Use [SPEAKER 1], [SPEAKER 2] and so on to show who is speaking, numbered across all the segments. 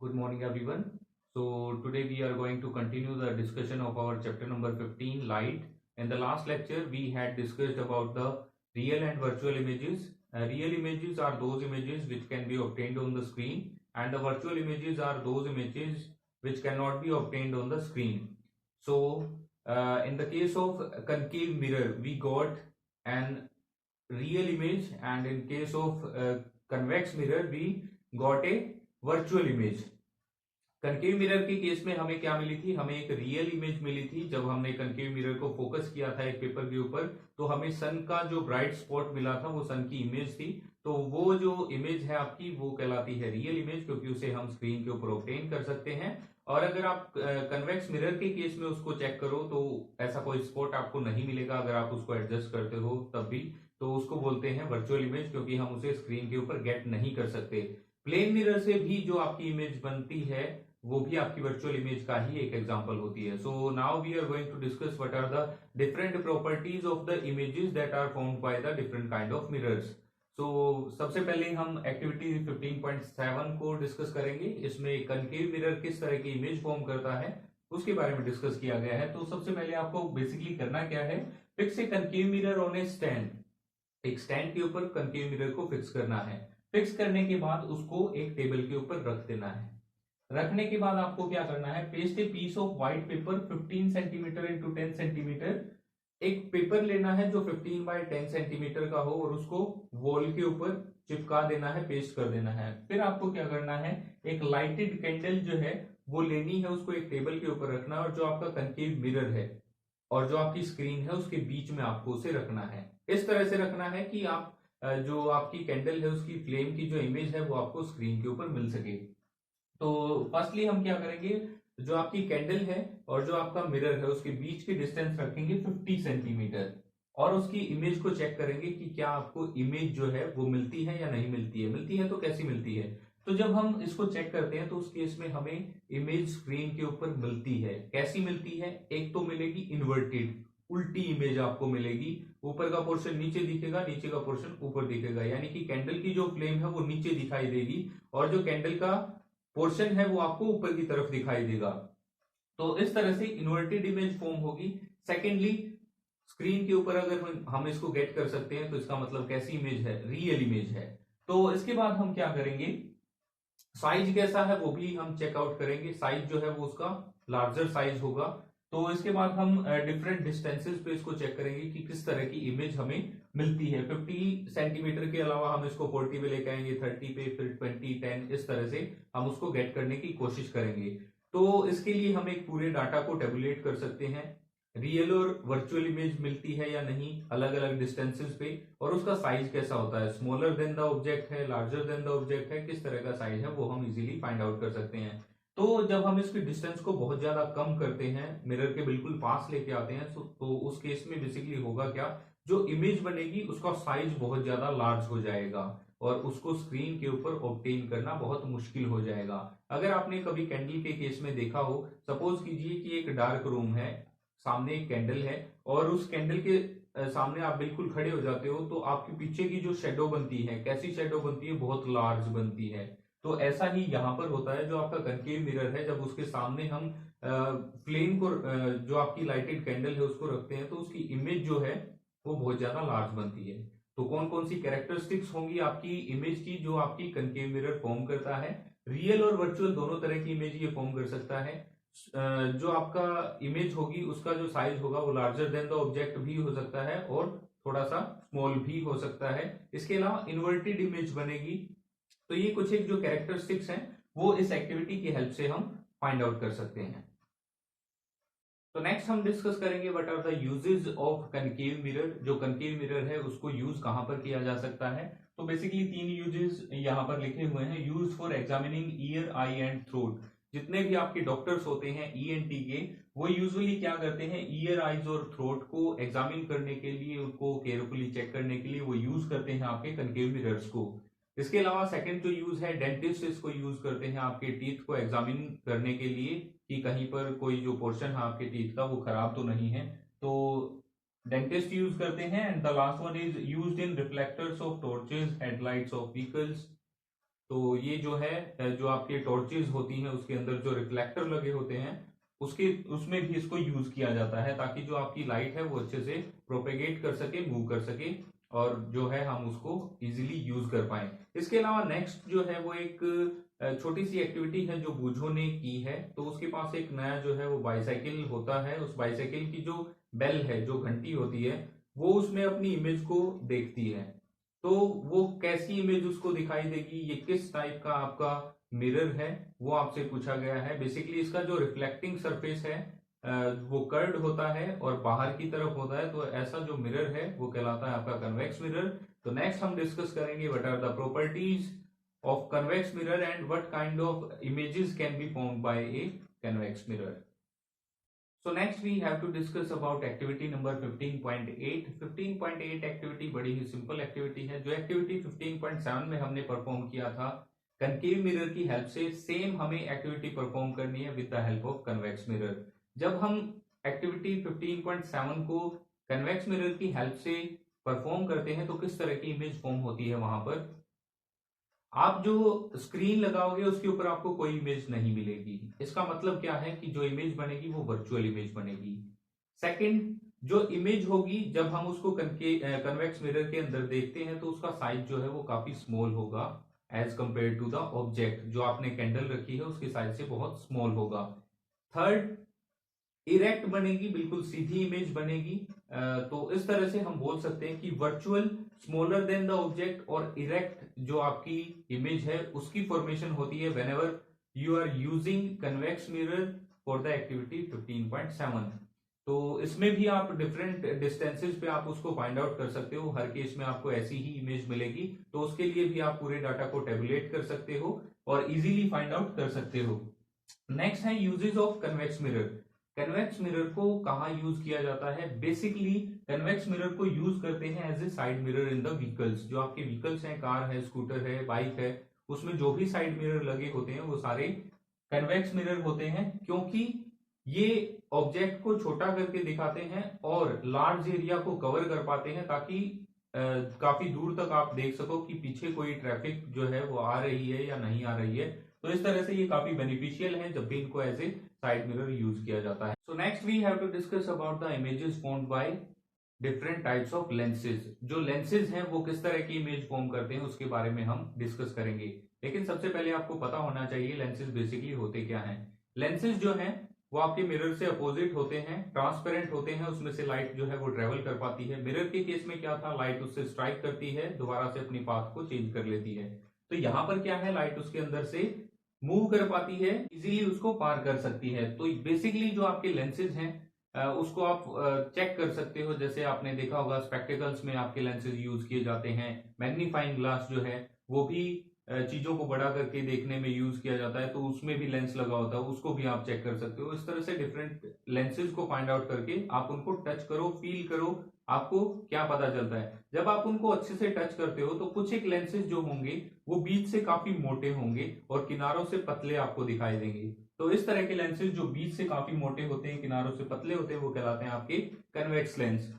[SPEAKER 1] Good morning, everyone. So, today we are going to continue the discussion of our chapter number 15, Light. In the last lecture, we had discussed about the real and virtual images. Real images are those images which can be obtained on the screen, and the virtual images are those images which cannot be obtained on the screen. So, in the case of concave mirror, we got an real image, and in case of convex mirror, we got a virtual image. Concave mirror के case में हमें क्या मिली थी, हमें एक real image मिली थी। जब हमने कनकेव मिरर को फोकस किया था एक पेपर के ऊपर, तो हमें सन का जो ब्राइट स्पॉट मिला था वो सन की इमेज थी। तो वो जो इमेज है आपकी वो कहलाती है रियल इमेज, क्योंकि उसे हम स्क्रीन के ऊपर ऑब्टेन कर सकते हैं। और अगर आप कन्वेक्स मिरर के केस में उसको चेक करो तो ऐसा कोई स्पॉट आपको नहीं मिलेगा। अगर आप उसको एडजस्ट करते हो तब भी, तो उसको बोलते हैं वर्चुअल इमेज, क्योंकि हम उसे स्क्रीन के ऊपर गेट नहीं कर सकते। प्लेन मिरर से भी जो आपकी इमेज बनती है वो भी आपकी वर्चुअल इमेज का ही एक एग्जांपल होती है। So now we are going to discuss what are the different properties of the images that are found by the different kind of mirrors. So सबसे पहले हम एक्टिविटी 15.7 को डिस्कस करेंगे। इसमें कनकेव मिरर किस तरह की इमेज फॉर्म करता है उसके बारे में डिस्कस किया गया है। तो सबसे पहले आपको बेसिकली करना क्या है, fix a concave mirror on A stand. एक स्टैंड के ऊपर कनकेव मिरर को फिक्स करना है। फिक्स करने के बाद उसको एक टेबल के ऊपर रख देना है। रखने के बाद आपको क्या करना है, paste a piece of white paper 15 centimetre into 10 centimetre. एक पेपर लेना है जो 15 बाय 10 सेंटीमीटर का हो और उसको वॉल के ऊपर चिपका देना है, पेस्ट कर देना है। फिर आपको क्या करना है, एक लाइटेड कैंडल जो है वो लेनी है, उसको एक टेबल के ऊपर रखना है, और जो आपका कनकेव मिरर है और जो आपकी स्क्रीन है उसके बीच में आपको उसे रखना है। इस तरह से रखना है कि आप जो आपकी कैंडल है उसकी फ्लेम की जो इमेज है वो आपको स्क्रीन के ऊपर मिल सके। तो फर्स्टली हम क्या करेंगे, जो आपकी कैंडल है और जो आपका मिरर है उसके बीच की डिस्टेंस रखेंगे 50 सेंटीमीटर, और उसकी इमेज को चेक करेंगे कि क्या आपको इमेज जो है वो मिलती है या नहीं मिलती है। मिलती है तो कैसी मिलती है, तो जब हम इसको चेक करते हैं तो उस केस में हमें इमेज स्क्रीन के ऊपर मिलती है। कैसी मिलती है, एक तो मिलेगी इन्वर्टेड, उल्टी इमेज आपको मिलेगी। ऊपर का पोर्शन नीचे दिखेगा, नीचे का पोर्शन ऊपर दिखेगा, यानी कि कैंडल की जो फ्लेम है वो नीचे दिखाई देगी और जो कैंडल का पोर्शन है वो आपको ऊपर की तरफ दिखाई देगा। तो इस तरह से इन्वर्टेड इमेज फॉर्म होगी। सेकेंडली, स्क्रीन के ऊपर अगर हम इसको गेट कर सकते हैं तो इसका मतलब कैसी इमेज है, रियल इमेज है। तो इसके बाद हम क्या करेंगे, साइज कैसा है वो भी हम चेकआउट करेंगे। साइज जो है वो उसका लार्जर साइज होगा। तो इसके बाद हम डिफरेंट डिस्टेंसेस पे इसको चेक करेंगे कि किस तरह की इमेज हमें मिलती है। 50 सेंटीमीटर के अलावा हम इसको 40 पे लेके आएंगे, 30 पे, फिर 20, 10, इस तरह से हम उसको गेट करने की कोशिश करेंगे। तो इसके लिए हम एक पूरे डाटा को टेबुलेट कर सकते हैं, रियल और वर्चुअल इमेज मिलती है या नहीं अलग अलग डिस्टेंसेस पे, और उसका साइज कैसा होता है, स्मॉलर देन द ऑब्जेक्ट है, लार्जर देन द ऑब्जेक्ट है, किस तरह का साइज है वो हम इजीली फाइंड आउट कर सकते हैं। तो जब हम इसकी डिस्टेंस को बहुत ज्यादा कम करते हैं, मिरर के बिल्कुल पास लेके आते हैं, तो उस केस में बेसिकली होगा क्या, जो इमेज बनेगी उसका साइज बहुत ज्यादा लार्ज हो जाएगा और उसको स्क्रीन के ऊपर ऑब्टेन करना बहुत मुश्किल हो जाएगा। अगर आपने कभी कैंडल के केस में देखा हो, सपोज कीजिए कि एक डार्क रूम है, सामने एक कैंडल है और उस कैंडल के सामने आप बिल्कुल खड़े हो जाते हो, तो आपके पीछे की जो शेडो बनती है, कैसी शेडो बनती है, बहुत लार्ज बनती है। तो ऐसा ही यहां पर होता है, जो आपका कनकेव मिरर है, जब उसके सामने हम फ्लेम को जो आपकी लाइटेड कैंडल है उसको रखते हैं, तो उसकी इमेज जो है वो बहुत ज्यादा लार्ज बनती है। तो कौन कौन सी कैरेक्टरिस्टिक्स होंगी आपकी इमेज की जो आपकी कनकेव मिरर फॉर्म करता है, रियल और वर्चुअल दोनों तरह की इमेज ये फॉर्म कर सकता है। जो आपका इमेज होगी उसका जो साइज होगा वो लार्जर देन द ऑब्जेक्ट भी हो सकता है और थोड़ा सा स्मॉल भी हो सकता है। इसके अलावा इन्वर्टेड इमेज बनेगी। तो ये कुछ एक जो कैरेक्टरिस्टिक्स हैं वो इस एक्टिविटी की हेल्प से हम फाइंड आउट कर सकते हैं। तो नेक्स्ट हम डिस्कस करेंगे what are the uses of concave mirror. जो कनकेव मिरर है उसको यूज कहां पर किया जा सकता है, तो बेसिकली 3 यूजेस यहां पर लिखे हुए हैं। Use for examining year, I and throat. जितने भी आपके डॉक्टर्स होते हैं ईएनटी के, वो यूजुअली क्या करते हैं, ईयर, आईज और थ्रोट को एग्जामिन करने के लिए, उनको केयरफुली चेक करने के लिए वो यूज करते हैं आपके कनकेव मिरर्स को। इसके अलावा सेकंड जो यूज है, डेंटिस्ट इसको यूज करते हैं आपके टीथ को एग्जामिन करने के लिए कि कहीं पर कोई जो पोर्शन है आपके टीथ का वो खराब तो नहीं है, तो डेंटिस्ट यूज करते हैं। And the last one is used in reflectors of torches, headlights of vehicles. तो ये जो है जो आपके टॉर्चेज होती हैं उसके अंदर जो रिफ्लेक्टर लगे होते हैं उसमें भी इसको यूज किया जाता है, ताकि जो आपकी लाइट है वो अच्छे से प्रोपेगेट कर सके, मूव कर सके, और जो है हम उसको इजीली यूज कर पाए। इसके अलावा नेक्स्ट जो है वो एक छोटी सी एक्टिविटी है जो बूझो ने की है। तो उसके पास एक नया जो है वो बाईसाइकिल होता है, उस बाईसाइकिल की जो बेल है, जो घंटी होती है, वो उसमें अपनी इमेज को देखती है। तो वो कैसी इमेज उसको दिखाई देगी, ये किस टाइप का आपका मिरर है, वो आपसे पूछा गया है। बेसिकली इसका जो रिफ्लेक्टिंग सरफेस है वो कर्व्ड होता है और बाहर की तरफ होता है, तो ऐसा जो मिरर है वो कहलाता है आपका कन्वेक्स मिरर। तो नेक्स्ट हम डिस्कस करेंगे what are the properties of convex mirror and what kind of images can be formed by a convex mirror. So next we have to discuss about activity number 15.8. 15.8 activity बड़ी ही simple activity है। जो activity 15.7 में हमने perform किया था concave mirror की help से, same हमें एक्टिविटी परफॉर्म करनी है with the help of convex mirror. जब हम एक्टिविटी 15.7 को कन्वेक्स मिरर की हेल्प से परफॉर्म करते हैं तो किस तरह की इमेज फॉर्म होती है, वहां पर आप जो स्क्रीन लगाओगे उसके ऊपर आपको कोई इमेज नहीं मिलेगी। इसका मतलब क्या है कि जो इमेज बनेगी वो वर्चुअल इमेज बनेगी। सेकंड, जो इमेज होगी जब हम उसको कन्वेक्स मिरर के अंदर देखते हैं तो उसका साइज जो है वो काफी स्मॉल होगा as compare to the object. जो आपने कैंडल रखी है उसके साइज से बहुत स्मॉल होगा। थर्ड, इरेक्ट बनेगी, बिल्कुल सीधी इमेज बनेगी। तो इस तरह से हम बोल सकते हैं कि virtual smaller than the object और इरेक्ट जो आपकी इमेज है उसकी फॉर्मेशन होती है whenever you are using convex mirror for the activity 15.7। तो इसमें भी आप डिफरेंट डिस्टेंसेस पे आप उसको फाइंड आउट कर सकते हो। हर केस में आपको ऐसी ही इमेज मिलेगी, तो उसके लिए भी आप पूरे डाटा को टेबुलेट कर सकते हो और इजीली फाइंड आउट कर सकते हो। नेक्स्ट है uses of convex mirror. Convex mirror को कहाँ यूज किया जाता है? बेसिकली कन्वेक्स मिरर को यूज करते हैं as a side mirror in the vehicles. जो आपके व्हीकल्स हैं, कार है, स्कूटर है, बाइक है, उसमें जो भी साइड मिरर लगे होते हैं वो सारे कन्वेक्स मिरर होते हैं, क्योंकि ये ऑब्जेक्ट को छोटा करके दिखाते हैं और लार्ज एरिया को कवर कर पाते हैं, ताकि काफी दूर तक आप देख सको कि पीछे कोई ट्रैफिक जो है वो आ रही है या नहीं आ रही है। तो इस तरह से ये काफी बेनिफिशियल है जब भी इनको as a side mirror use किया जाता है। So next we have to discuss about the images formed by different types of lenses. जो लेंसेज हैं वो किस तरह की इमेज फॉर्म करते हैं उसके बारे में हम डिस्कस करेंगे। लेकिन सबसे पहले आपको पता होना चाहिए लेंसेज बेसिकली होते क्या हैं। लेंसेज जो हैं वो आपके मिरर से अपोजिट होते हैं, ट्रांसपेरेंट होते हैं, उसमें से लाइट जो है वो ट्रेवल कर पाती है। मिरर के केस में क्या था, लाइट उससे स्ट्राइक करती है, दोबारा से अपनी पाथ को चेंज कर लेती है। तो यहाँ पर क्या है, लाइट उसके अंदर से मूव कर पाती है, इजीली उसको पार कर सकती है। तो बेसिकली जो आपके लेंसेज हैं उसको आप चेक कर सकते हो। जैसे आपने देखा होगा स्पेक्टिकल्स में आपके लेंसेज यूज किए जाते हैं। मैग्नीफाइंग ग्लास जो है वो भी चीजों को बड़ा करके देखने में यूज किया जाता है, तो उसमें भी लेंस लगा होता है, उसको भी आप चेक कर सकते हो। इस तरह से डिफरेंट लेंसेज को फाइंड आउट करके आप उनको टच करो, फील करो, आपको क्या पता चलता है। जब आप उनको अच्छे से टच करते हो तो कुछ एक लेंसेज जो होंगे वो बीच से काफी मोटे होंगे और किनारों से पतले आपको दिखाई देंगे। तो इस तरह के लेंसेज जो बीच से काफी मोटे होते हैं, किनारों से पतले होते हैं, वो कहलाते हैं आपके कन्वेक्स लेंस।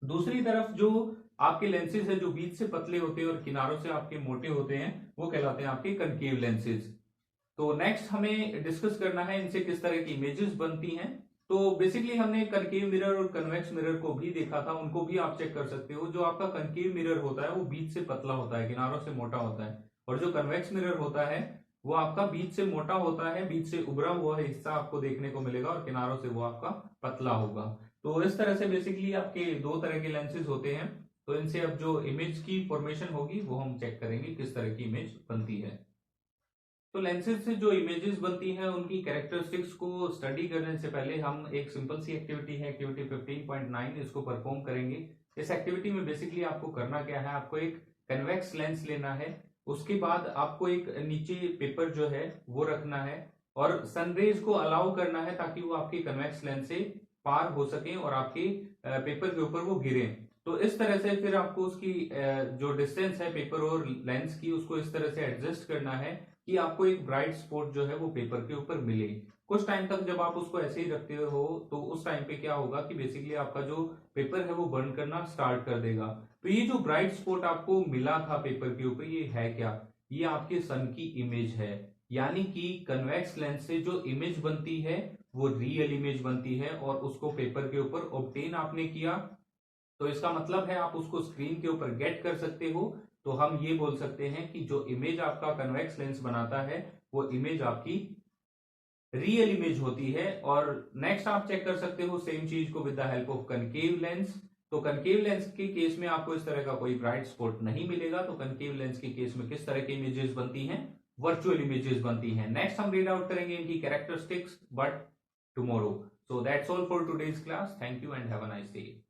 [SPEAKER 1] दूसरी तरफ जो आपके लेंसेज है जो बीच से पतले होते हैं और किनारों से आपके मोटे होते हैं, वो कहलाते हैं आपके कनकेव लेंसेज। तो नेक्स्ट हमें डिस्कस करना है इनसे किस तरह की इमेजेस बनती हैं। तो बेसिकली हमने कनकेव मिरर और कन्वेक्स मिरर को भी देखा था, उनको भी आप चेक कर सकते हो। जो आपका कनकेव मिरर होता है वो बीच से पतला होता है, किनारों से मोटा होता है, और जो कन्वेक्स मिरर होता है वो आपका बीच से मोटा होता है, बीच से उभरा हुआ हिस्सा आपको देखने को मिलेगा और किनारों से वो आपका पतला होगा। तो इस तरह से बेसिकली आपके दो तरह के लेंसेज होते हैं। तो इनसे अब जो इमेज की फॉर्मेशन होगी वो हम चेक करेंगे किस तरह की इमेज बनती है। तो लेंसेज से जो इमेजेस बनती हैं उनकी कैरेक्टरिस्टिक्स को स्टडी करने से पहले हम एक सिंपल सी एक्टिविटी है, एक्टिविटी 15.9, इसको परफॉर्म करेंगे। इस एक्टिविटी में बेसिकली आपको करना क्या है, आपको एक कन्वेक्स लेंस लेना है, उसके बाद आपको एक नीचे पेपर जो है वो रखना है और सनरेज को अलाउ करना है ताकि वो आपके कन्वेक्स लेंस से पार हो सके और आपके पेपर के ऊपर वो गिरे। तो इस तरह से फिर आपको उसकी जो डिस्टेंस है पेपर और लेंस की, उसको इस तरह से एडजस्ट करना है कि आपको एक ब्राइट स्पॉट जो है वो पेपर के ऊपर मिले। कुछ टाइम तक जब आप उसको ऐसे ही रखते हो तो उस टाइम पे क्या होगा कि बेसिकली आपका जो पेपर है वो बर्न करना स्टार्ट कर देगा। तो ये जो ब्राइट स्पॉट आपको मिला था पेपर के ऊपर, ये है क्या? ये आपके सन की इमेज है, यानी कि कन्वेक्स लेंस से जो इमेज बनती है वो रियल इमेज बनती है और उसको पेपर के ऊपर ऑब्टेन आपने किया, तो इसका मतलब है आप उसको स्क्रीन के ऊपर गेट कर सकते हो। तो हम ये बोल सकते हैं कि जो इमेज आपका कन्वेक्स लेंस बनाता है वो इमेज आपकी रियल इमेज होती है। और नेक्स्ट आप चेक कर सकते हो सेम चीज को with the help of concave lens. तो कनकेव लेंस के केस में आपको इस तरह का कोई ब्राइट स्पॉट नहीं मिलेगा। तो कनकेव लेंस के केस में किस तरह की इमेजेस बनती हैं, वर्चुअल इमेजेस बनती हैं। नेक्स्ट हम रीड आउट करेंगे इनकी characteristics but tomorrow. So that's all for today's class. Thank you and have a nice day.